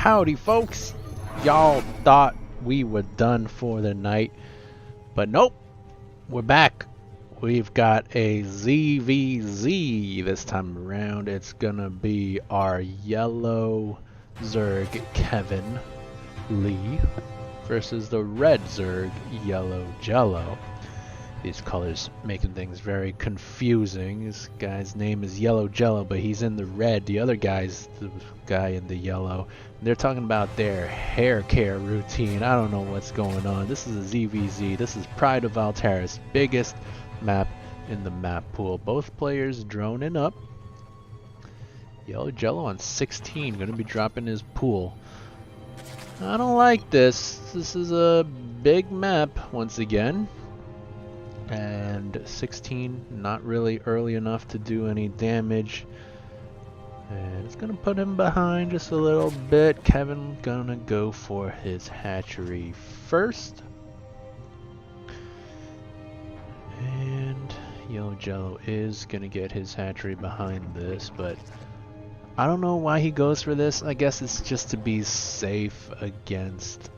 Howdy folks, y'all thought we were done for the night, but nope, we're back. We've got a ZVZ this time around. It's gonna be our yellow Zerg Kevin Lee versus the red Zerg yellow Jello. These colors making things very confusing. This guy's name is Yellow Jello, but he's in the red. The other guy's the guy in the yellow. They're talking about their hair care routine. I don't know what's going on. This is a ZVZ. This is Pride of Valterra's biggest map in the map pool. Both players droning up. Yellow Jello on 16, gonna be dropping his pool. I don't like this. This is a big map once again. And 16 not really early enough to do any damage, and it's gonna put him behind just a little bit. Kevin gonna go for his hatchery first, and Yellow Jello is gonna get his hatchery behind this, but I don't know why he goes for this. I guess it's just to be safe against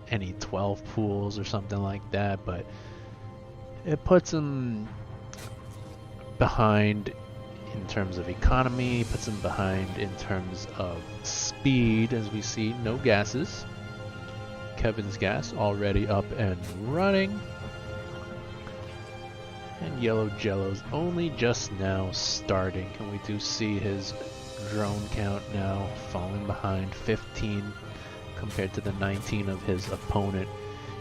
any 12 pools or something like that, but it puts him behind in terms of economy, puts him behind in terms of speed. As we see, no gases. Kevin's gas already up and running. And Yellow Jello's only just now starting. And we do see his drone count now falling behind 15 compared to the 19 of his opponent.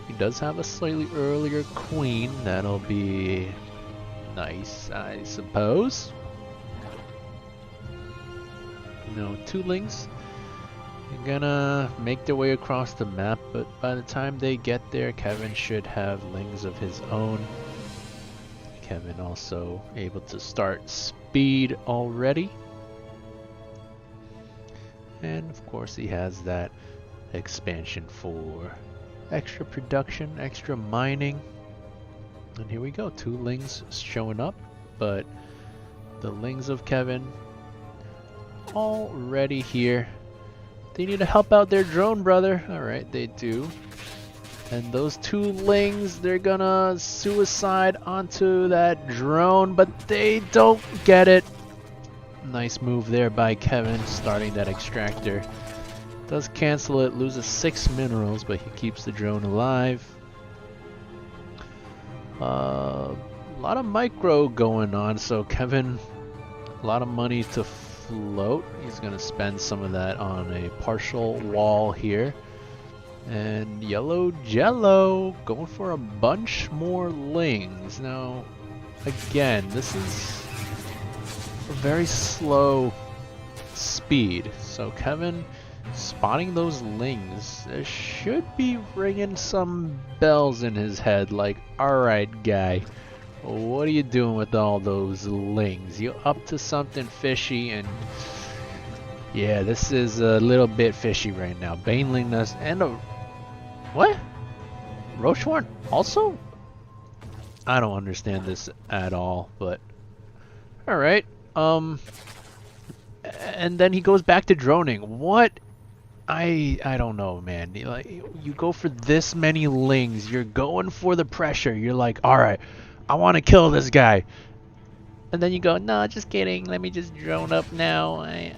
He does have a slightly earlier queen. That'll be nice, I suppose. No toolings. They're gonna make their way across the map, but by the time they get there, Kevin should have lings of his own. Kevin also able to start speed already. And of course he has that expansion for extra production, extra mining. And here we go, 2 lings showing up, but the lings of Kevin already here. They need to help out their drone brother. Alright, they do. And those 2 lings, they're gonna suicide onto that drone, but they don't get it. Nice move there by Kevin, starting that extractor. Does cancel it, loses 6 minerals, but he keeps the drone alive. A lot of micro going on, so Kevin, a lot of money to float. He's going to spend some of that on a partial wall here. And Yellow Jello going for a bunch more lings. Now, again, this is a very slow speed, so Kevin spotting those lings should be ringing some bells in his head, like, alright guy, what are you doing with all those lings? You up to something fishy? And yeah, this is a little bit fishy right now. Baneling us and a what? Rochefort also? I don't understand this at all, but alright. And then he goes back to droning. What? I don't know, man. Like, you go for this many lings, you're going for the pressure. You're like, all right, I want to kill this guy. And then you go, no, just kidding. Let me just drone up now. I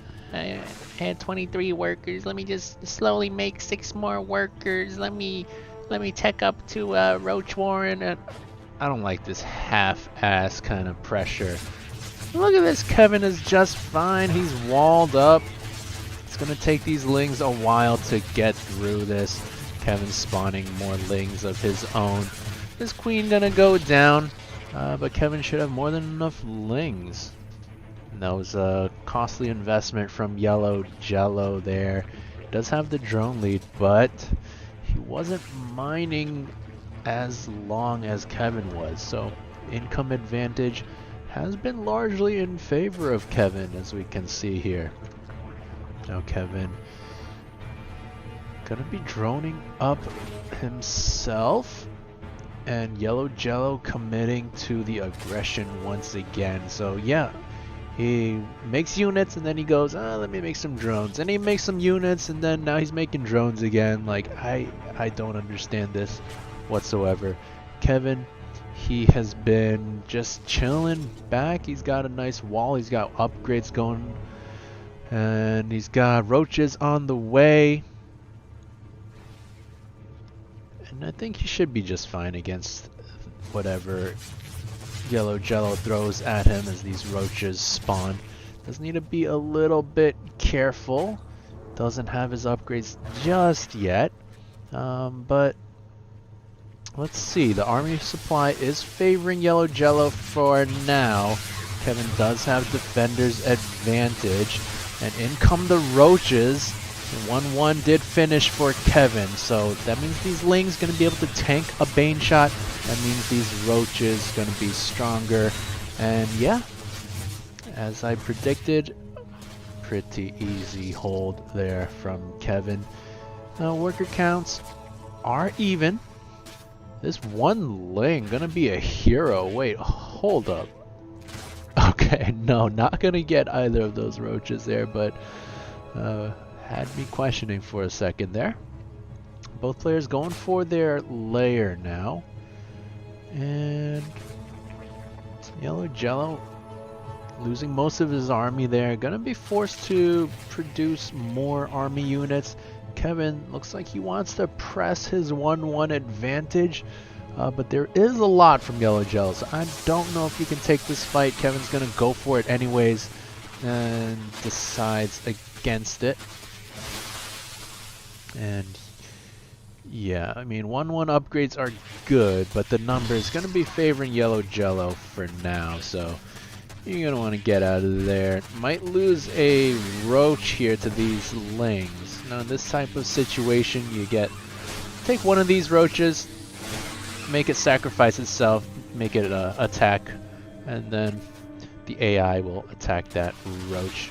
had 23 workers. Let me just slowly make 6 more workers. Let me tech up to Rochefort. And I don't like this half-ass kind of pressure. Look at this. Kevin is just fine. He's walled up. It's going to take these lings a while to get through this. Kevin spawning more lings of his own. This queen going to go down, but Kevin should have more than enough lings. And that was a costly investment from Yellow Jello there. Does have the drone lead, but he wasn't mining as long as Kevin was. So income advantage has been largely in favor of Kevin, as we can see here. Now Kevin gonna be droning up himself, and Yellow Jello committing to the aggression once again. So yeah, He makes units and then he goes, let me make some drones. And he makes some units and then now he's making drones again. Like, I don't understand this whatsoever. Kevin, he has been just chilling back. He's got a nice wall. He's got upgrades going. And he's got roaches on the way. And I think he should be just fine against whatever Yellow Jello throws at him as these roaches spawn. Does need to be a little bit careful. Doesn't have his upgrades just yet. But let's see. The army supply is favoring Yellow Jello for now. Kevin does have defender's advantage. And in come the roaches. 1-1 did finish for Kevin, so that means these Ling's going to be able to tank a Bane shot. That means these roaches going to be stronger. And yeah, as I predicted, pretty easy hold there from Kevin. Worker counts are even. This one Ling going to be a hero. Wait, hold up. Okay, no, not going to get either of those roaches there, but had me questioning for a second there. Both players going for their lair now. And Yellow Jello losing most of his army there. Gonna be forced to produce more army units. Kevin looks like he wants to press his 1-1 advantage. But there is a lot from Yellow Jello, so I don't know if you can take this fight. Kevin's gonna go for it anyways and decides against it. And yeah, I mean 1-1 upgrades are good, but the number is going to be favoring Yellow Jello for now, so you're going to want to get out of there. Might lose a roach here to these Lings. Now in this type of situation, you take one of these roaches, make it sacrifice itself, make it attack, and then the AI will attack that roach.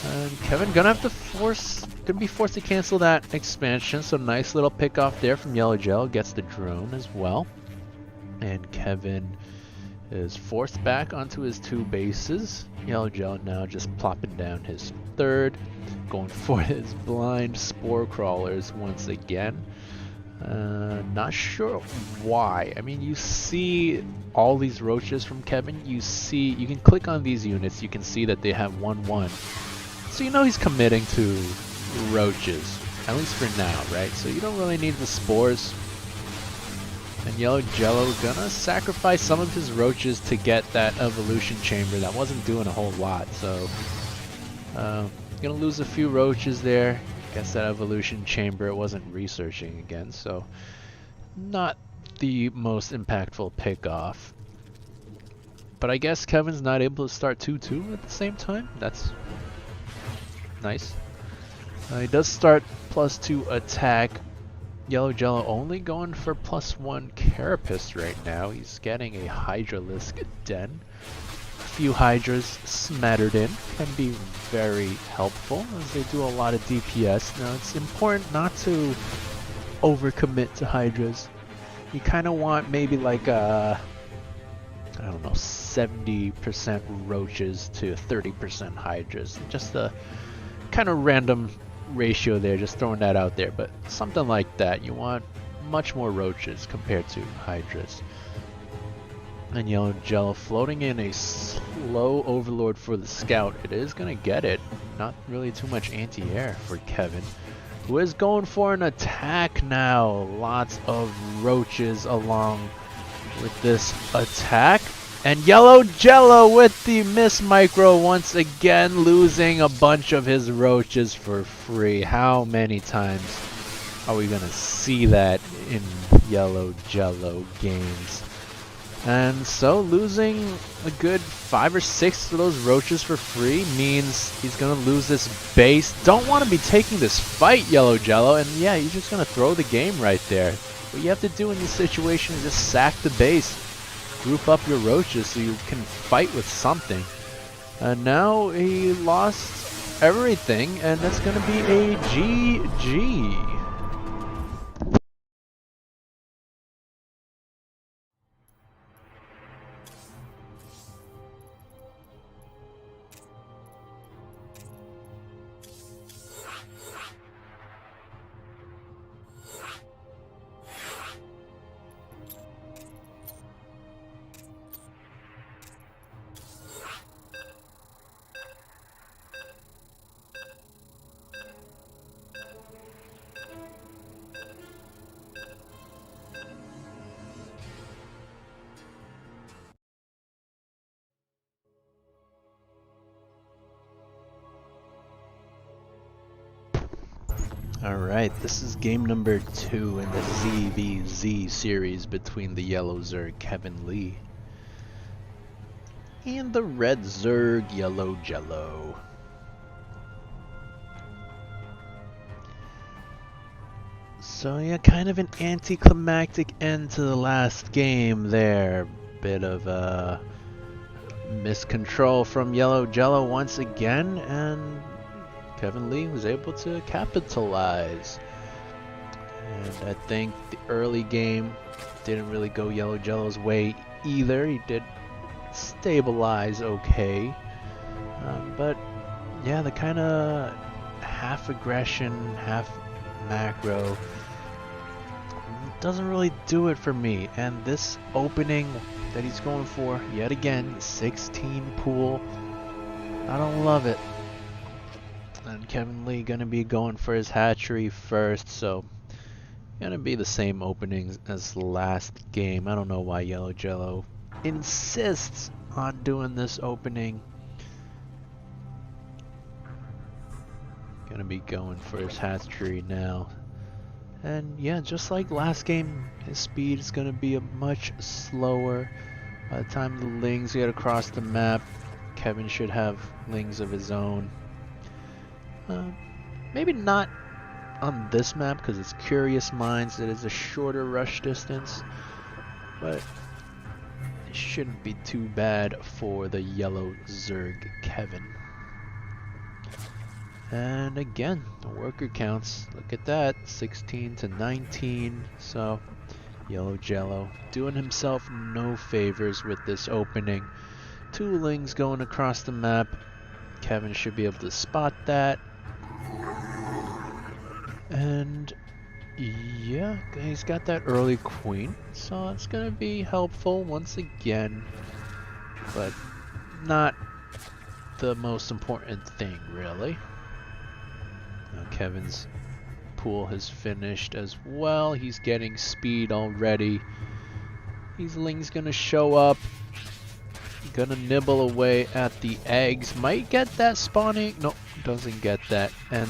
And Kevin gonna be forced to cancel that expansion, so nice little pick off there from Yellow Jello, gets the drone as well. And Kevin is forced back onto his 2 bases. Yellow Jello now just plopping down his 3rd, going for his blind spore crawlers once again. Not sure why. I mean, you see all these roaches from Kevin, you can click on these units, you can see that they have 1-1. So you know he's committing to roaches, at least for now, right? So you don't really need the spores. And Yellow Jello gonna sacrifice some of his roaches to get that evolution chamber. That wasn't doing a whole lot, so gonna lose a few roaches there. Guess that evolution chamber wasn't researching again, so not the most impactful pick-off. But I guess Kevin's not able to start 2-2 at the same time. That's nice. He does start +2 attack. Yellow Jello only going for +1 carapace right now. He's getting a Hydralisk den. A few Hydras smattered in can be very helpful as they do a lot of DPS. Now it's important not to overcommit to Hydras. You kind of want maybe like I don't know, 70% roaches to 30% Hydras. Just a kind of random ratio there, just throwing that out there, but something like that. You want much more roaches compared to Hydras. And Yellow Jello floating in a slow overlord for the scout. It is gonna get it. Not really too much anti-air for Kevin, who is going for an attack now. Lots of roaches along with this attack. And Yellow Jello with the miss micro once again, losing a bunch of his roaches for free. How many times are we gonna see that in Yellow Jello games? And so losing a good 5 or 6 of those roaches for free means he's gonna lose this base. Don't want to be taking this fight, Yellow Jello, and yeah, you're just gonna throw the game right there. What you have to do in this situation is just sack the base. Group up your roaches so you can fight with something. And now he lost everything, and that's going to be a GG. Alright, this is game number 2 in the ZVZ series between the yellow Zerg Kevin Lee and the red Zerg Yellow Jello. So yeah, kind of an anticlimactic end to the last game there. Bit of a miscontrol from Yellow Jello once again, and Kevin Lee was able to capitalize. And I think the early game didn't really go Yellow Jello's way either. He did stabilize okay. But yeah, the kind of half aggression, half macro doesn't really do it for me. And this opening that he's going for, yet again, 16 pool, I don't love it. And Kevin Lee gonna be going for his hatchery first, so gonna be the same openings as the last game. I don't know why Yellow Jello insists on doing this opening. Gonna be going for his hatchery now. And yeah, just like last game, his speed is gonna be a much slower. By the time the lings get across the map, Kevin should have lings of his own. Maybe not on this map because it's Curious Minds. It is a shorter rush distance, but it shouldn't be too bad for the yellow Zerg Kevin. And again, the worker counts, look at that, 16 to 19. So Yellow Jello doing himself no favors with this opening. 2 lings going across the map. Kevin should be able to spot that. And yeah, he's got that early queen, so it's gonna be helpful once again, but not the most important thing really. Now Kevin's pool has finished as well. He's getting speed already. These lings gonna show up, gonna nibble away at the eggs, might get that spawning, nope, doesn't get that, and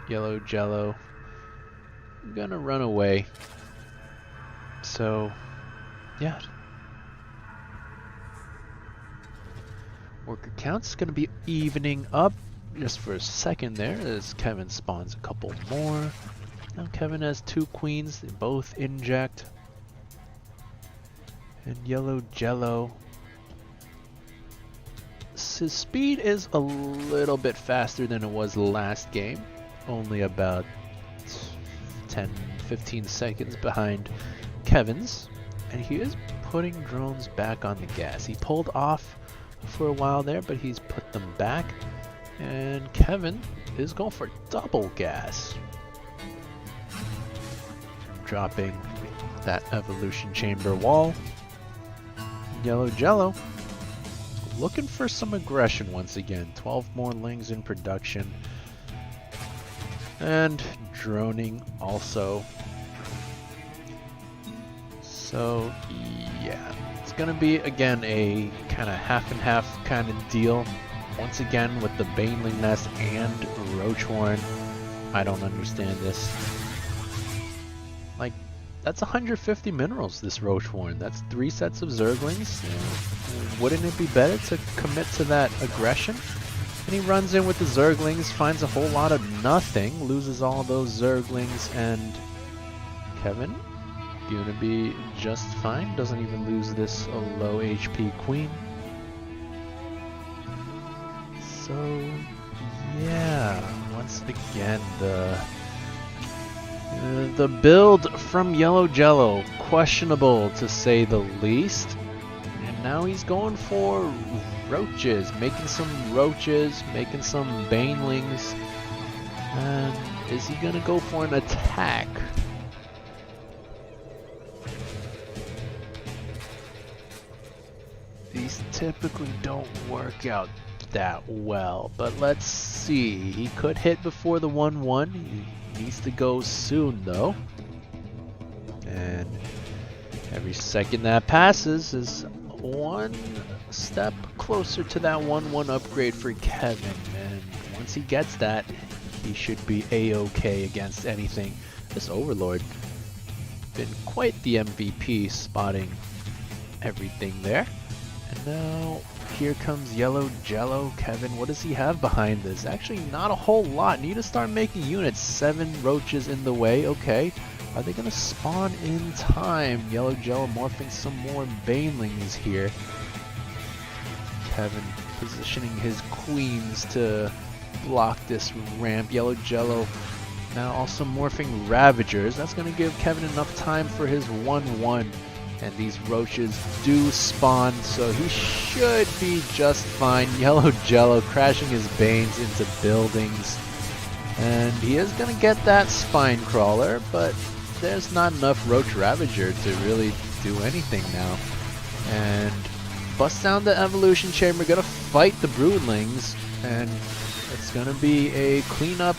Yellow Jello gonna run away. So yeah, worker count's gonna be evening up just for a second there as Kevin spawns a couple more. Now Kevin has 2 queens, they both inject, and Yellow Jello, his speed is a little bit faster than it was last game, only about 10-15 seconds behind Kevin's, and he is putting drones back on the gas. He pulled off for a while there, but he's put them back, and Kevin is going for double gas, dropping that evolution chamber wall. Yellow Jello looking for some aggression once again. 12 more lings in production. And droning also. So yeah, it's gonna be again a kind of half and half kind of deal. Once again with the Baneling Nest and Roachhorn. I don't understand this. Like, that's 150 minerals, this Roachhorn. That's 3 sets of Zerglings. Wouldn't it be better to commit to that aggression? And he runs in with the Zerglings, finds a whole lot of nothing, loses all those Zerglings, and Kevin gonna be just fine. Doesn't even lose this low HP queen. So yeah, once again the build from Yellow Jello, questionable to say the least. And now he's going for roaches, making some roaches, making some banelings. And is he gonna go for an attack? These typically don't work out that well, but let's see. He could hit before the 1-1. He needs to go soon though. And every second that passes is one step closer to that 1-1 upgrade for Kevin. And once he gets that, he should be a-okay against anything. This Overlord been quite the MVP, spotting everything there. And now here comes Yellow Jello. Kevin, what does he have behind this? Actually, not a whole lot. Need to start making units. 7 roaches in the way. Okay. Are they going to spawn in time? Yellow Jello morphing some more banelings here. Kevin positioning his queens to block this ramp. Yellow Jello now also morphing Ravagers. That's going to give Kevin enough time for his 1-1. And these roaches do spawn, so he should be just fine. Yellow Jello crashing his Banes into buildings. And he is going to get that Spine Crawler, but there's not enough Roach Ravager to really do anything now. And bust down the Evolution Chamber, going to fight the Broodlings. And it's going to be a cleanup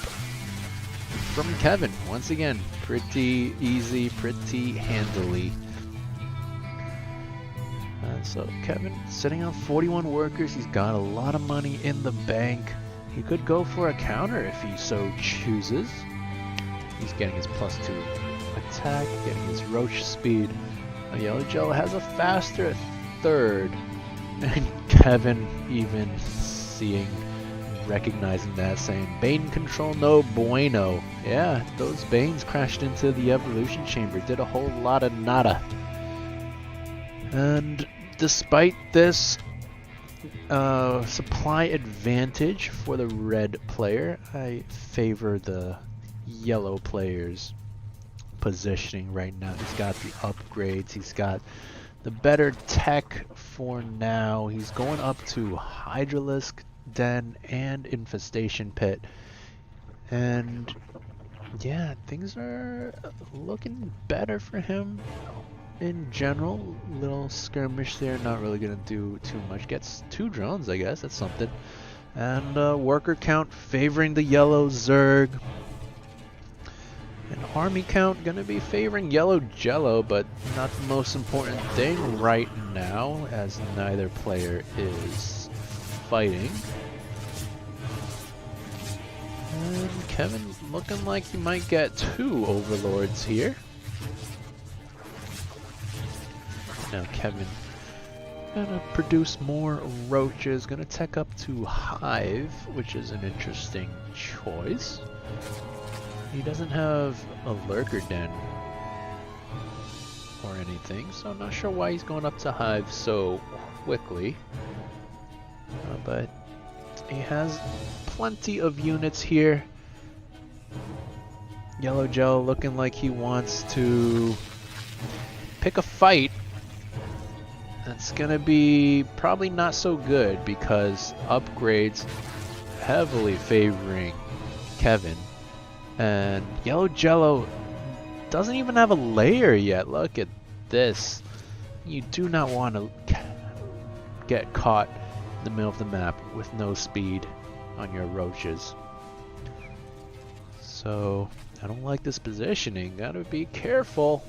from Kevin. Once again, pretty easy, pretty handily. So Kevin sitting on 41 workers. He's got a lot of money in the bank. He could go for a counter if he so chooses. He's getting his +2 attack, getting his roach speed. Yellow Jello has a faster 3rd. And Kevin even recognizing that, saying, Bane control no bueno. Yeah, those Banes crashed into the Evolution Chamber, did a whole lot of nada. And despite this supply advantage for the red player, I favor the yellow player's positioning right now. He's got the upgrades, he's got the better tech for now. He's going up to Hydralisk Den and Infestation Pit. And yeah, things are looking better for him. In general, little skirmish there, not really gonna do too much. Gets 2 drones, I guess, that's something. And worker count favoring the yellow Zerg. And army count gonna be favoring Yellow Jello, but not the most important thing right now, as neither player is fighting. And Kevin looking like he might get 2 Overlords here. Now Kevin gonna produce more roaches, gonna tech up to Hive, which is an interesting choice. He doesn't have a Lurker Den or anything, so I'm not sure why he's going up to Hive so quickly. But he has plenty of units here. Yellow Jello looking like he wants to pick a fight. That's gonna be probably not so good because upgrades heavily favoring Kevin. And Yellow Jello doesn't even have a layer yet. Look at this. You do not want to get caught in the middle of the map with no speed on your roaches. So I don't like this positioning. Gotta be careful.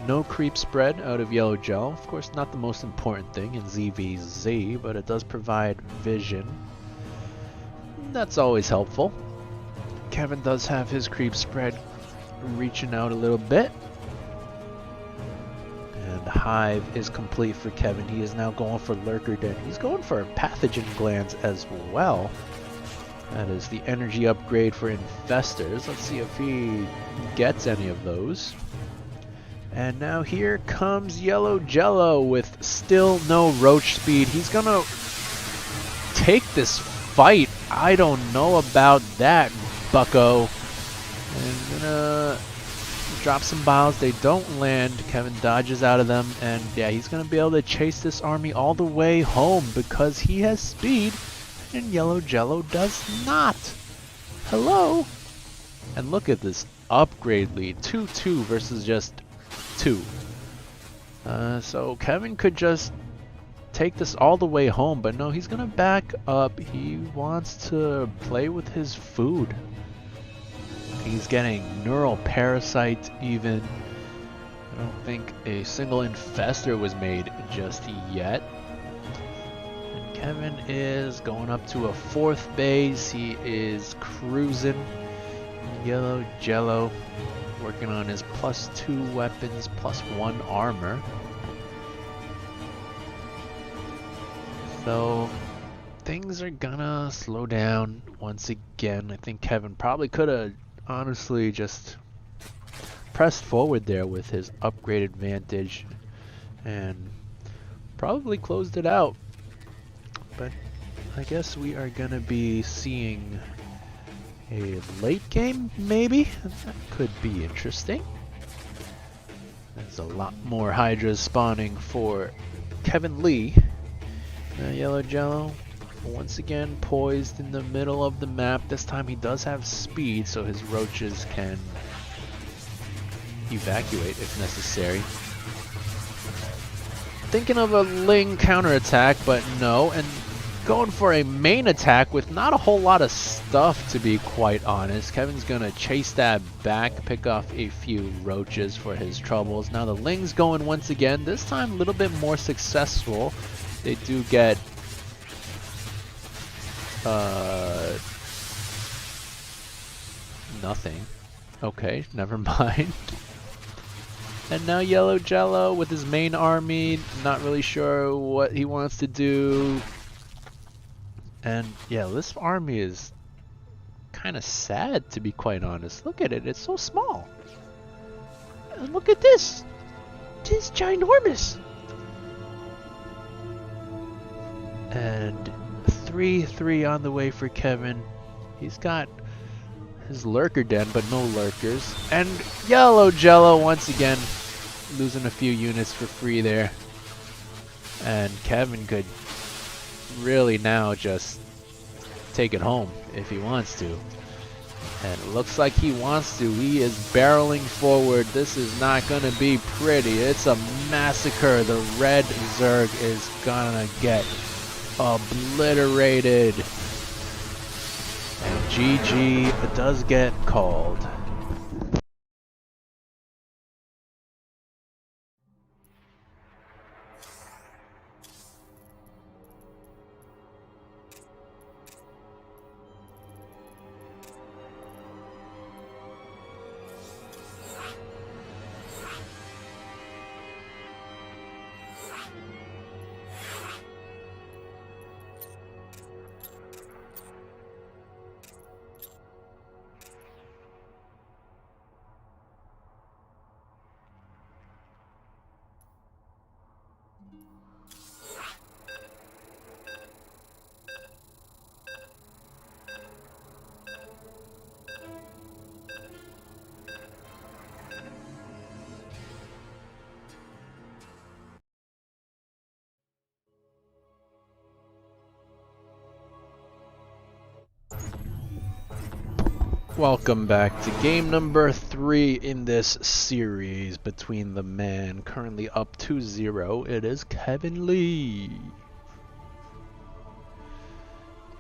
No creep spread out of Yellow Jello. Of course, not the most important thing in ZVZ, but it does provide vision. That's always helpful. Kevin does have his creep spread reaching out a little bit. And Hive is complete for Kevin. He is now going for Lurker Den. He's going for Pathogen Glands as well. That is the energy upgrade for Infestors. Let's see if he gets any of those. And now here comes Yellow Jello with still no roach speed. He's gonna take this fight. I don't know about that, bucko. And gonna drop some bombs. They don't land. Kevin dodges out of them. And yeah, he's gonna be able to chase this army all the way home because he has speed and Yellow Jello does not. Hello? And look at this upgrade lead. 2-2 versus just 2. So Kevin could just take this all the way home, but no, he's gonna back up. He wants to play with his food. He's getting Neural Parasite even. I don't think a single Infestor was made just yet. And Kevin is going up to a 4th base. He is cruising. Yellow Jello working on his +2 weapons, +1 armor. So things are gonna slow down once again. I think Kevin probably could have honestly just pressed forward there with his upgraded vantage and probably closed it out. But I guess we are gonna be seeing a late game, maybe? That could be interesting. There's a lot more Hydras spawning for Kevin Lee. Yellow Jello, once again poised in the middle of the map. This time he does have speed, so his roaches can evacuate if necessary. Thinking of a Ling counterattack, but no, and going for a main attack with not a whole lot of stuff, to be quite honest. Kevin's gonna chase that back, pick off a few roaches for his troubles. Now the Ling's going once again, this time a little bit more successful. They do get nothing. Okay, never mind. And now Yellow Jello with his main army, not really sure what he wants to do. And yeah, this army is kind of sad, to be quite honest. Look at it, it's so small. And look at this. It's ginormous. And 3-3 on the way for Kevin. He's got his lurker den, but no lurkers. And Yellow Jello once again losing a few units for free there. And Kevin could really now just take it home if he wants to. And it looks like he wants to. He is barreling forward. This is not going to be pretty. It's a massacre. The red Zerg is gonna get obliterated. And GG does get called. Welcome back to game number 3 in this series between the man currently up 2-0. It is Kevin Lee.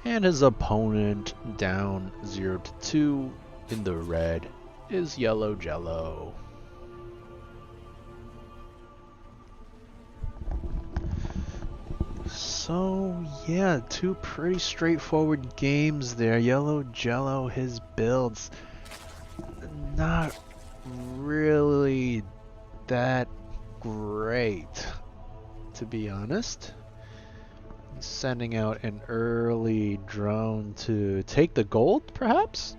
And his opponent down 0-2 in the red is Yellow Jello. So yeah, 2 pretty straightforward games there. Yellow Jello, his builds not really that great, to be honest. He's sending out an early drone to take the gold, perhaps?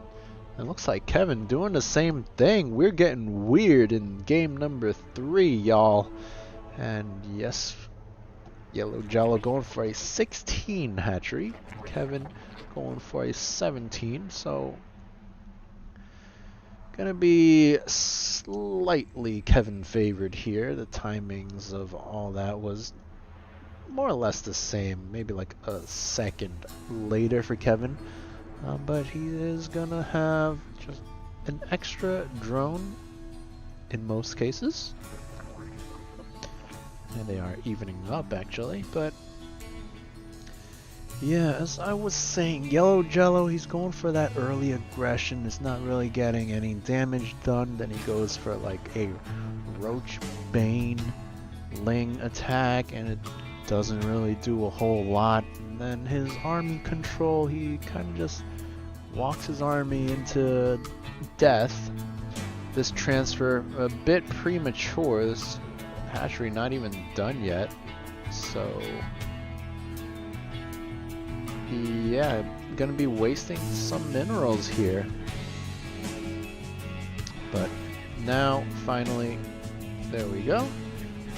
It looks like Kevin doing the same thing. We're getting weird in game number 3, y'all. And yes, Yellow Jello going for a 16 hatchery. Kevin going for a 17. So gonna be slightly Kevin favored here. The timings of all that was more or less the same. Maybe like a second later for Kevin. But he is gonna have just an extra drone in most cases. And they are evening up actually, but yeah, as I was saying, Yellow Jello, he's going for that early aggression. It's not really getting any damage done. Then he goes for like a Roach Bane Ling attack, and it doesn't really do a whole lot. And then his army control, he kind of just walks his army into death. This transfer a bit premature. This hatchery not even done yet. So yeah, gonna be wasting some minerals here. But now finally, there we go.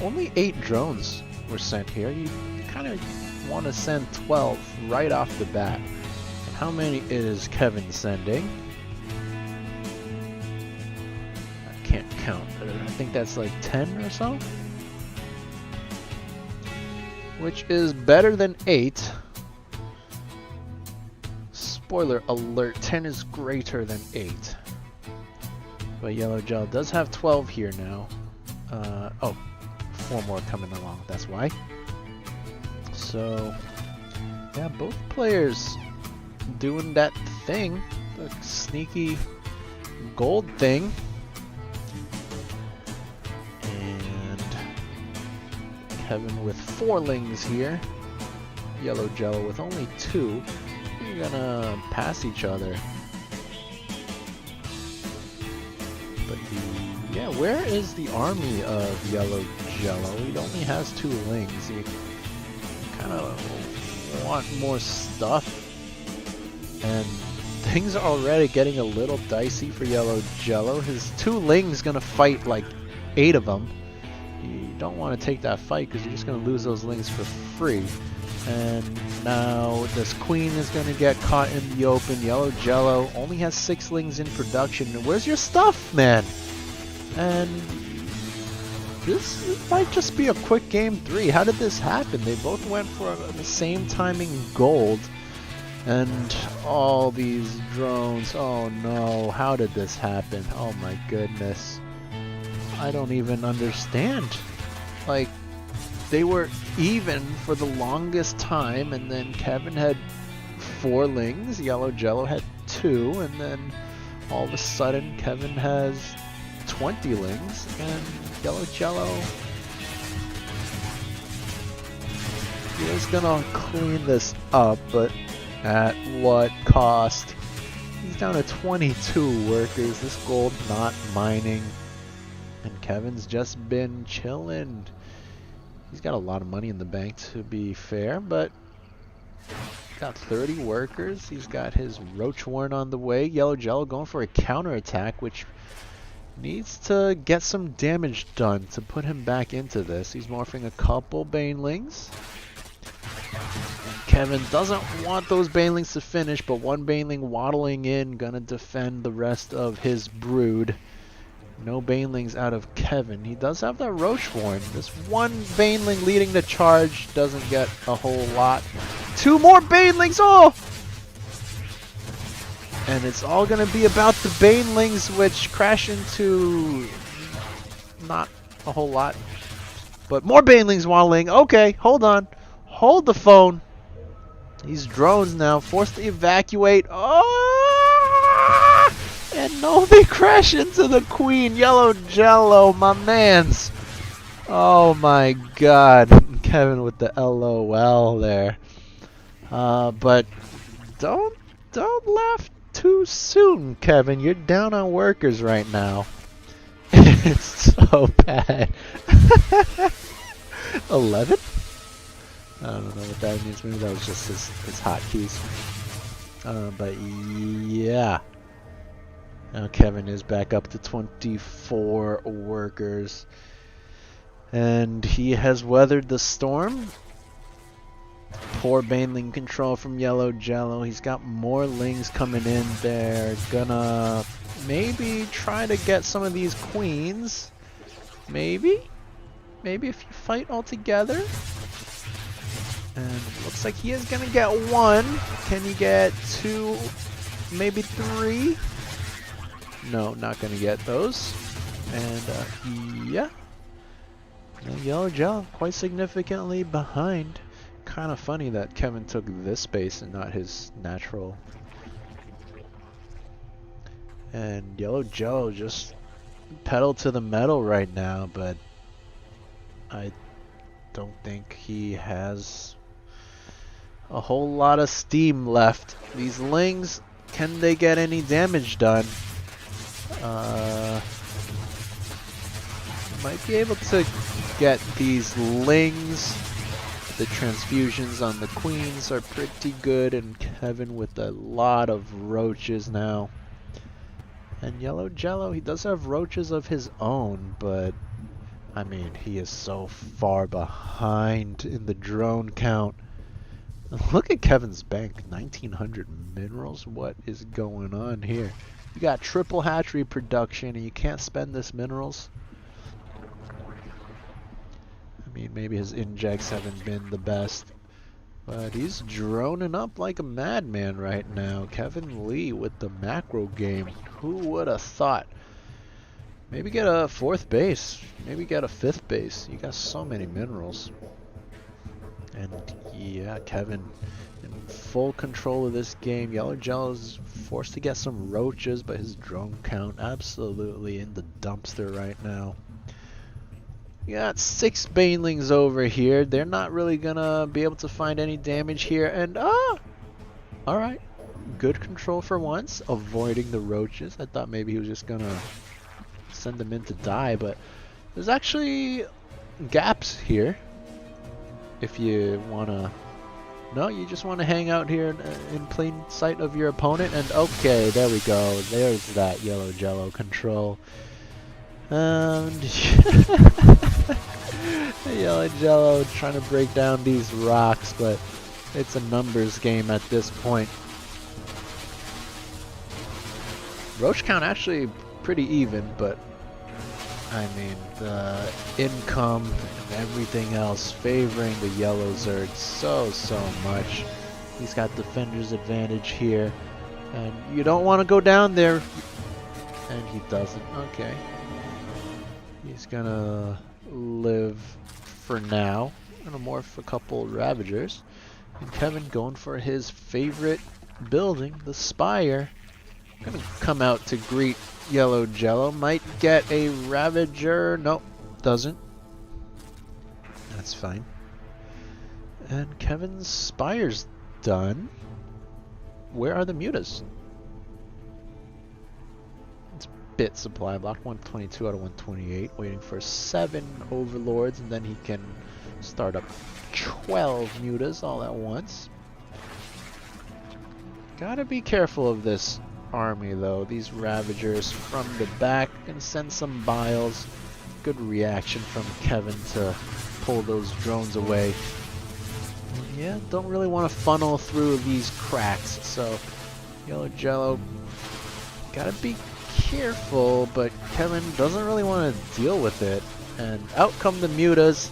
Only 8 drones were sent here. You kind of want to send 12 right off the bat. And how many is Kevin sending? I can't count. I think that's like 10 or so. Which is better than 8. Spoiler alert, 10 is greater than 8. But Yellow Gel does have 12 here now. Oh, 4 more coming along, that's why. So, yeah, both players doing that thing, the sneaky gold thing. And Kevin with 4 lings here. Yellow Gel with only 2. You're gonna pass each other. But yeah, where is the army of Yellow Jello? He only has 2 lings. You kind of want more stuff. And things are already getting a little dicey for Yellow Jello. His 2 lings gonna fight like 8 of them. You don't want to take that fight because you're just gonna lose those lings for free. And now this queen is going to get caught in the open. Yellow Jello only has 6 lings in production. Where's your stuff, man? And this might just be a quick game 3. How did this happen? They both went for the same timing gold. And all these drones. Oh no, how did this happen? Oh my goodness. I don't even understand. Like, they were even for the longest time, and then Kevin had 4 lings, Yellow Jello had 2, and then all of a sudden Kevin has 20 lings, and Yellow Jello is gonna clean this up, but at what cost? He's down to 22 workers, this gold not mining, and Kevin's just been chilling. He's got a lot of money in the bank, to be fair, but got 30 workers. He's got his Roach Warren on the way. Yellow Jello going for a counterattack, which needs to get some damage done to put him back into this. He's morphing a couple Banelings. Kevin doesn't want those Banelings to finish, but one Baneling waddling in, gonna defend the rest of his brood. No Banelings out of Kevin. He does have that Roach Warren. This one Baneling leading the charge doesn't get a whole lot. 2 more Banelings! Oh! And it's all going to be about the Banelings, which crash into not a whole lot. But more Banelings waddling. Okay, hold on. Hold the phone. These drones now forced to evacuate. Oh! And no, they crash into the queen. Yellow Jello, my mans. Oh my god. Kevin with the LOL there. But don't laugh too soon, Kevin. You're down on workers right now. It's so bad. 11? I don't know what that means. Maybe that was just his hotkeys. But yeah. Now Kevin is back up to 24 workers. And he has weathered the storm. Poor Baneling control from Yellow Jello. He's got more lings coming in there. Gonna maybe try to get some of these queens. Maybe if you fight all together. And looks like he is gonna get 1. Can he get 2? Maybe 3? No, not gonna get those. And yeah. And Yellow Gel quite significantly behind. Kind of funny that Kevin took this space and not his natural. And Yellow Gel just pedal to the metal right now, but I don't think he has a whole lot of steam left. These lings, can they get any damage done? Might be able to get these lings. The transfusions on the queens are pretty good, and Kevin with a lot of roaches now. And Yellow Jello, he does have roaches of his own, but I mean, he is so far behind in the drone count. Look at Kevin's bank, 1900 minerals. What is going on here? You got triple hatchery production and you can't spend this minerals? I mean, maybe his injects haven't been the best, but he's droning up like a madman right now. Kevin Lee with the macro game. Who would have thought? Maybe get a 4th base. Maybe get a 5th base. You got so many minerals. And yeah, Kevin in full control of this game. Yellow Jello's forced to get some roaches, but his drone count absolutely in the dumpster right now. You got 6 banelings over here. They're not really gonna be able to find any damage here. And alright. Good control for once. Avoiding the roaches. I thought maybe he was just gonna send them in to die, but there's actually gaps here. If you wanna... No, you just want to hang out here in plain sight of your opponent. And okay, there we go. There's that Yellow Jello control. And Yellow Jello trying to break down these rocks, but it's a numbers game at this point. Roach count actually pretty even, but I mean the income and everything else favoring the Yellow Zerg so much. He's got defender's advantage here, and you don't want to go down there, and he doesn't. Okay. He's gonna live for now. Gonna morph a couple Ravagers. And Kevin going for his favorite building, the Spire. Gonna come out to greet Yellow Jello. Might get a Ravager. Nope, doesn't. That's fine. And Kevin's Spire's done. Where are the mutas? Bit supply, block 122 out of 128, waiting for 7 overlords, and then he can start up 12 mutas all at once. Gotta be careful of this army though. These Ravagers from the back can send some biles. Good reaction from Kevin to pull those drones away. And yeah, don't really want to funnel through these cracks, so Yellow Jello gotta be careful, but Kevin doesn't really want to deal with it. And out come the mutas.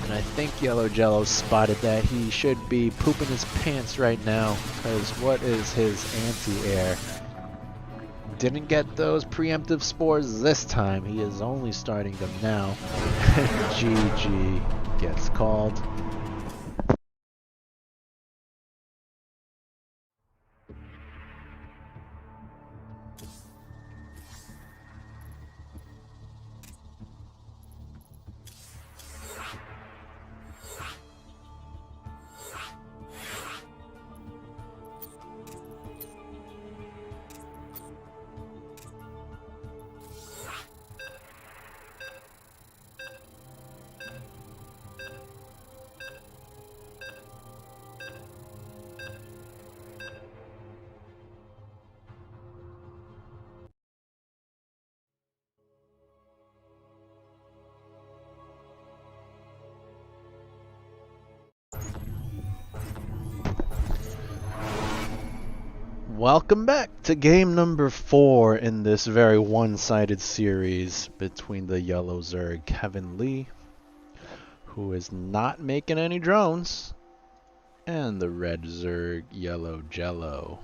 And I think Yellow Jello spotted that he should be pooping his pants right now, because what is his anti-air? Didn't get those preemptive spores this time. He is only starting them now. GG gets called. Welcome back to game number 4 in this very one-sided series between the Yellow Zerg Kevin Lee, who is not making any drones, and the Red Zerg Yellow Jello.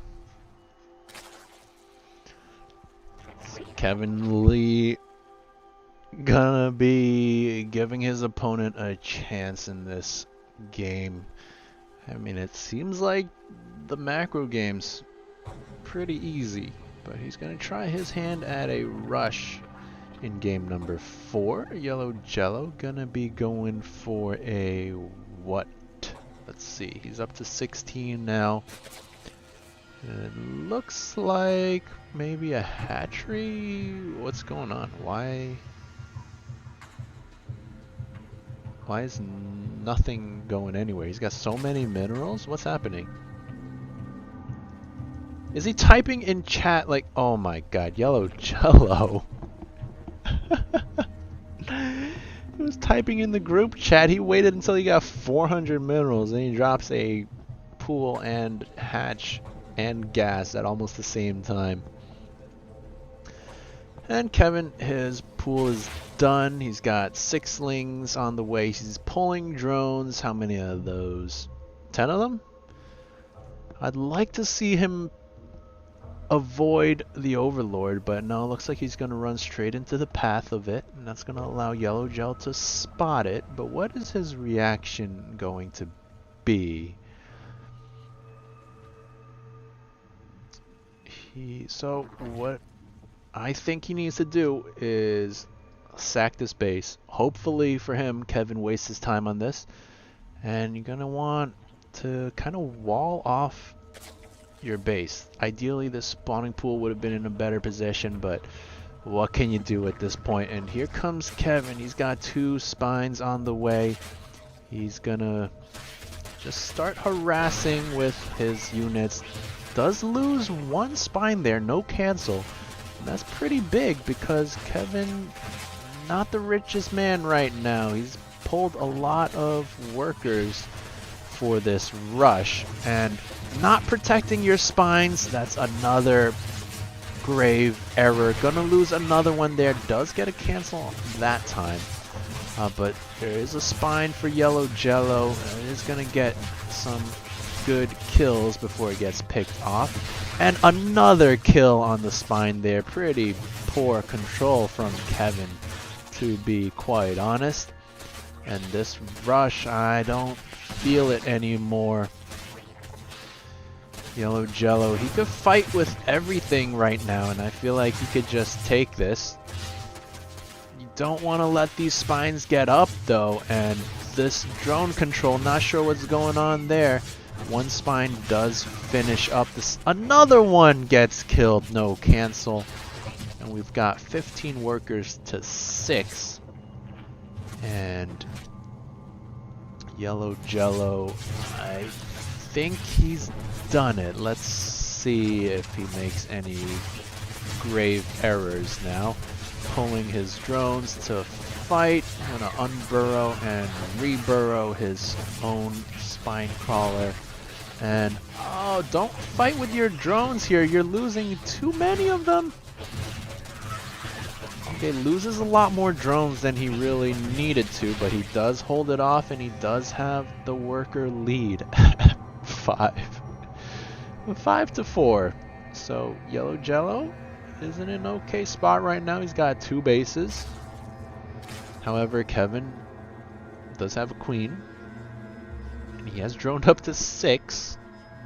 So Kevin Lee gonna be giving his opponent a chance in this game. I mean, it seems like the macro game's pretty easy, but he's gonna try his hand at a rush in game number 4. Yellow Jello gonna be going for a what? Let's see, he's up to 16 now. It looks like maybe a hatchery. What's going on? Why is nothing going anywhere? He's got so many minerals. What's happening? Is he typing in chat like, oh my god, Yellow Jello? He was typing in the group chat. He waited until he got 400 minerals and he drops a pool and hatch and gas at almost the same time. And Kevin, his pool is done. He's got 6 lings on the way. He's pulling drones. How many of those? 10 of them? I'd like to see him avoid the Overlord, but no, it looks like he's going to run straight into the path of it, and that's going to allow Yellow Gel to spot it. But what is his reaction going to be? So what I think he needs to do is sack this base. Hopefully for him, Kevin wastes his time on this, and you're going to want to kind of wall off your base. Ideally, the spawning pool would have been in a better position, but what can you do at this point? And here comes Kevin. He's got 2 spines on the way. He's gonna just start harassing with his units. Does lose 1 spine there, no cancel. And that's pretty big because Kevin, not the richest man right now. He's pulled a lot of workers for this rush, and not protecting your spines, that's another grave error. Gonna lose another one there. Does get a cancel that time, but there is a spine for Yellow Jello, and it is gonna get some good kills before it gets picked off. And another kill on the spine there. Pretty poor control from Kevin, to be quite honest. And this rush, I don't feel it anymore. Yellow Jello, he could fight with everything right now, and I feel like he could just take this. You don't want to let these spines get up though, and this drone control, not sure what's going on there. 1 spine does finish up this. Another one gets killed, no cancel. And we've got 15 workers to 6. And Yellow Jello, I think he's done it. Let's see if he makes any grave errors now. Pulling his drones to fight. I'm gonna unburrow and reburrow his own spine crawler. And oh, don't fight with your drones here. You're losing too many of them. Okay, loses a lot more drones than he really needed to, but he does hold it off, and he does have the worker lead. 5-4. So Yellow Jello is in an okay spot right now. He's got 2 bases. However, Kevin does have a queen, and he has droned up to 6.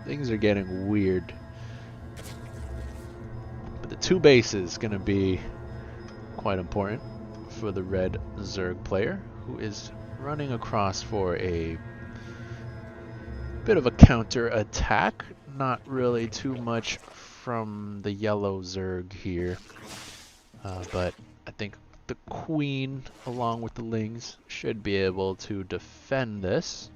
Things are getting weird. But the 2 bases gonna be quite important for the red Zerg player, who is running across for a bit of a counter attack. Not really too much from the yellow Zerg here, but I think the queen along with the lings should be able to defend this.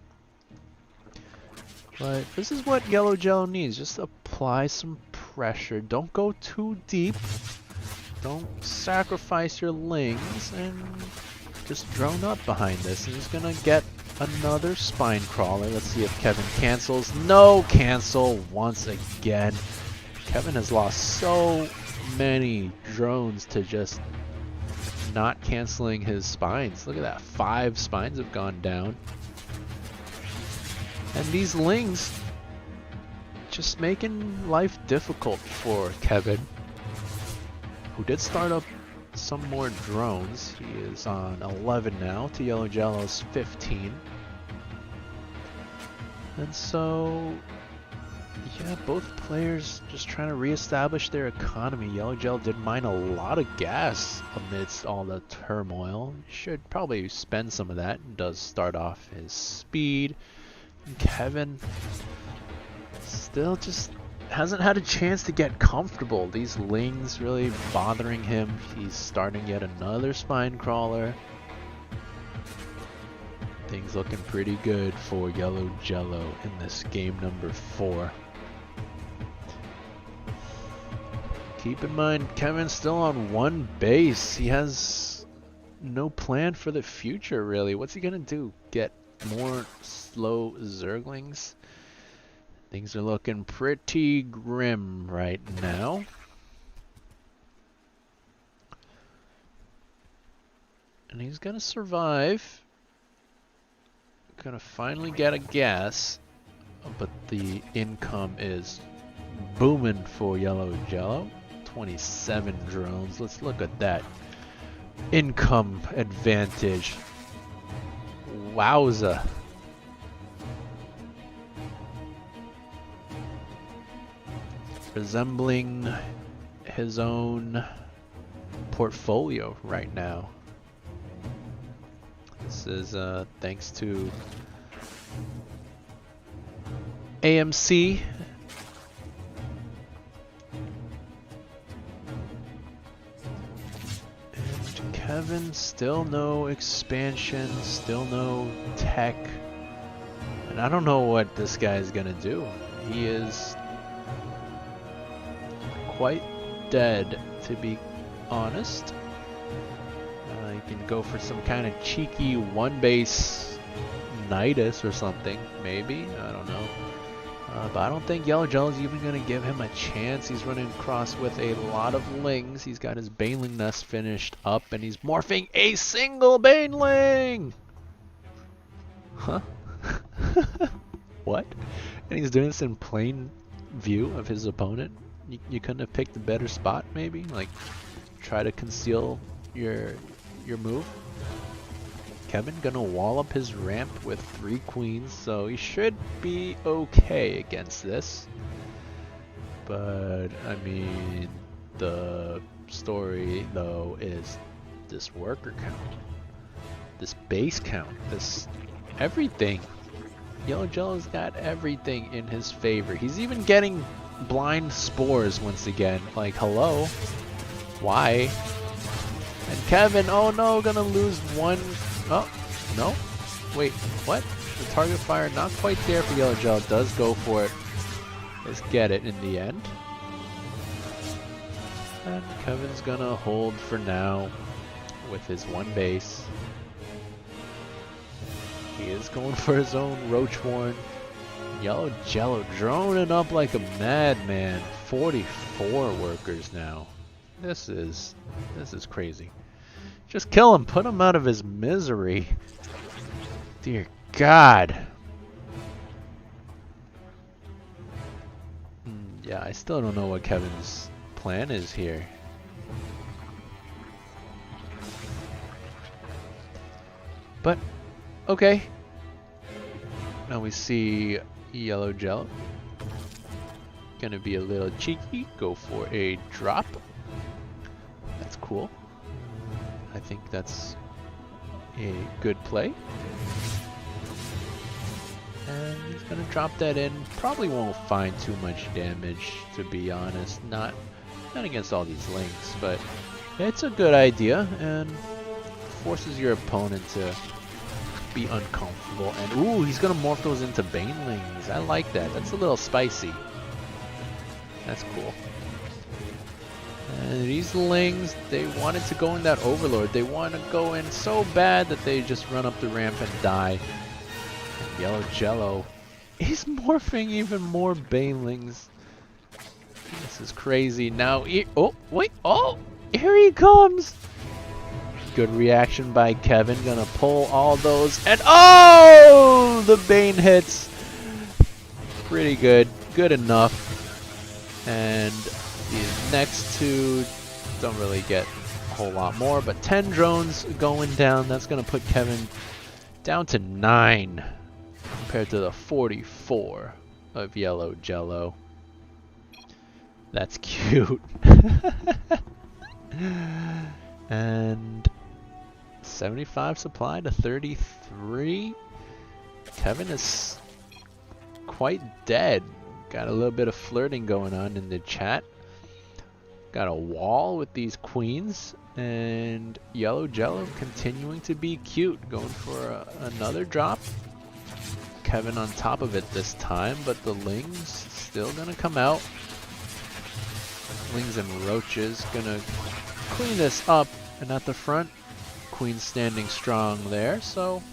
But this is what Yellow Jello needs. Just apply some pressure. Don't go too deep. Don't sacrifice your lings, and just drone up behind this. And he's gonna get another spine crawler. Let's see if Kevin cancels. No cancel once again. Kevin has lost so many drones to just not canceling his spines. Look at that, 5 spines have gone down. And these lings just making life difficult for Kevin, who did start up some more drones. He is on 11 now to Yellow Jello's 15. And so Yeah, both players just trying to reestablish their economy. Yellow Gel did mine a lot of gas amidst all the turmoil. Should probably spend some of that. Does start off his speed. And Kevin still just hasn't had a chance to get comfortable. These lings really bothering him. He's starting yet another spine crawler. Things looking pretty good for Yellow Jello in this game number 4. Keep in mind, Kevin's still on 1 base. He has no plan for the future, really. What's he gonna do? Get more slow Zerglings? Things are looking pretty grim right now. And he's gonna survive. Gonna finally get a gas, but the income is booming for Yellow Jello. 27 drones. Let's look at that income advantage. Wowza. Resembling his own portfolio right now. This is thanks to AMC. And Kevin, still no expansion, still no tech. And I don't know what this guy is gonna do. He is quite dead, to be honest. You can go for some kind of cheeky 1-base Nidus or something, maybe. I don't know. But I don't think Yellow Jello is even going to give him a chance. He's running across with a lot of lings. He's got his Baneling nest finished up, and he's morphing a single Baneling! Huh? What? And he's doing this in plain view of his opponent? You couldn't have picked a better spot, maybe? Like, try to conceal your move. Kevin gonna wall up his ramp with 3 queens, so he should be okay against this. But I mean, the story though is this worker count, this base count, this everything. Yellow Jello's got everything in his favor. He's even getting blind spores once again. Like, hello, why? And Kevin, oh no, gonna lose 1. Oh, no. Wait, what? The target fire not quite there for Yellow Jello. Does go for it. Let's get it in the end. And Kevin's gonna hold for now with his 1 base. He is going for his own Roachhorn. Yellow Jello droning up like a madman. 44 workers now. This is crazy. Just kill him. Put him out of his misery. Dear God. Yeah, I still don't know what Kevin's plan is here. But, okay. Now we see Yellow Jello. Gonna be a little cheeky. Go for a drop. That's cool. I think that's a good play. And he's gonna drop that in. Probably won't find too much damage, to be honest. Not against all these links, but it's a good idea and forces your opponent to be uncomfortable. And ooh, he's gonna morph those into Banelings. I like that. That's a little spicy. That's cool. And these lings, they wanted to go in that Overlord. They want to go in so bad that they just run up the ramp and die. And Yellow Jello is morphing even more Banelings. This is crazy. Now, oh, wait, oh, here he comes. Good reaction by Kevin. Gonna pull all those, and oh, the Bane hits. Pretty good. Good enough. And these next 2 don't really get a whole lot more, but 10 drones going down. That's going to put Kevin down to 9 compared to the 44. of yellow jello. That's cute. And 75 supply to 33. Kevin is quite dead. Got a little bit of flirting going on in the chat. Got a wall with these queens, and yellow jello continuing to be cute, going for another drop. Kevin on top of it this time, but the lings still gonna come out. Lings and roaches gonna clean this up, and at the front, queen standing strong there, so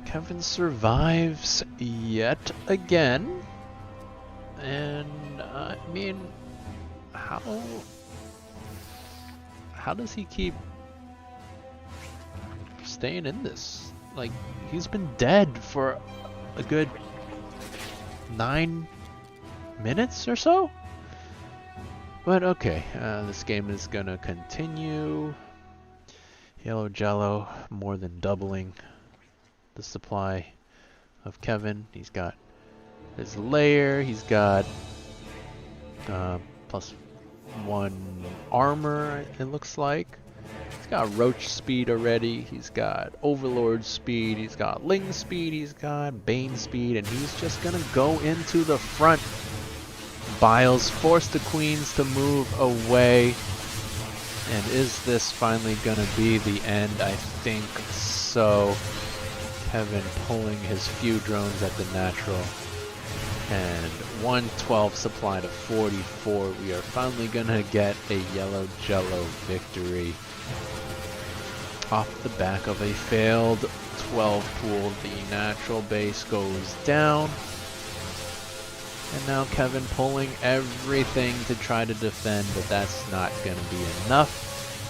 Kevin survives yet again. And I mean, how does he keep staying in this? Like, he's been dead for a good 9 minutes or so? But okay, this game is gonna continue. Yellow jello more than doubling the supply of Kevin. He's got his layer, he's got +1 armor, it looks like. He's got roach speed already, he's got overlord speed, he's got ling speed, he's got bane speed, and he's just gonna go into the front. Biles forced the queens to move away. And is this finally gonna be the end? I think so. Kevin pulling his few drones at the natural. And 112 supply to 44. We are finally gonna get a yellow jello victory. Off the back of a failed 12 pool, the natural base goes down. And now Kevin pulling everything to try to defend, but that's not gonna be enough.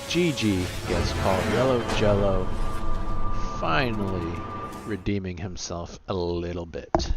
GG gets called. Yellow jello finally redeeming himself a little bit.